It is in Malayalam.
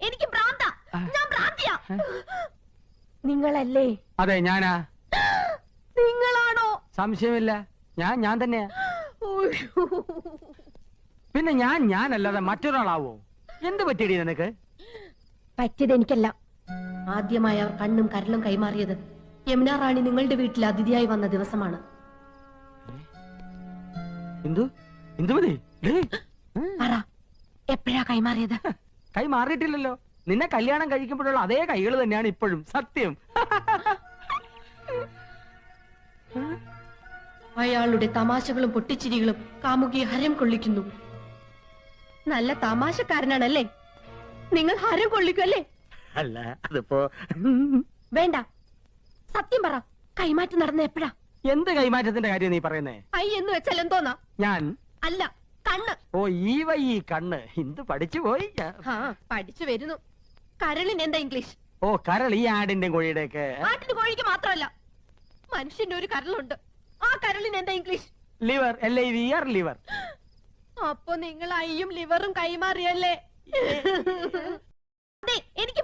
എനിക്ക് ഭ്രാന്താ. ഞാൻ ഭ്രാന്തിയാ. നിങ്ങളല്ലേ? അതെ, ഞാനാ. നിങ്ങളാണോ? സംശയമില്ല, ഞാൻ തന്നെയാ. പിന്നെ ഞാനല്ലാതെ മറ്റൊരാളാവോ? എന്ത് പറ്റിയടി നിനക്ക്? പറ്റിയത് എനിക്കല്ല. ആദ്യമായി അവർ കണ്ണും കരലും കൈമാറിയത് യമുന റാണി നിങ്ങളുടെ വീട്ടിൽ അതിഥിയായി വന്ന ദിവസമാണ്. ഇന്ദുമതി, എപ്പോഴാ കൈമാറിയത്? കൈ മാറിയിട്ടില്ലല്ലോ. നിന്നെ കല്യാണം കഴിക്കുമ്പോഴുള്ള അതേ കൈകൾ തന്നെയാണ് ഇപ്പോഴും. സത്യം. അയാളുടെ തമാശകളും പൊട്ടിച്ചിരികളും കാമുകിയെ ഹരം കൊള്ളിക്കുന്നു. നല്ല തമാശക്കാരനാണല്ലേ? നിങ്ങൾ ഹരം കൊള്ളിക്കല്ലേ? അല്ല, അതിപ്പോ വേണ്ട, സത്യം പറ. കൈമാറ്റം നടന്ന എപ്പോഴാ? എന്ത് കൈമാറ്റത്തിന്റെ കാര്യം നീ പറയുന്നേ? ഐ എന്ന് വെച്ചാൽ എന്തോന്നാ? ഞാൻ അല്ല, കണ്ണ്. ഓ, ഈ കണ്ണ്. ഹിന്ദു പഠിച്ചു പോയി. പഠിച്ചു വരുന്നു. കരളിന് എന്താ ഇംഗ്ലീഷ്? ഓ, കരൾ. ഈ ആടിന്റെ കോഴിയുടെ ഒക്കെ. ആട്ടിന് കോഴിക്ക് മാത്രമല്ല, മനുഷ്യന്റെ ഒരു കരളുണ്ട്. ആ കരളിന് എന്താ ഇംഗ്ലീഷ്? ലിവർ. LIVR, liver. അപ്പൊ നിങ്ങൾ ഐയും ലിവറും കൈമാറിയല്ലേ? എനിക്ക്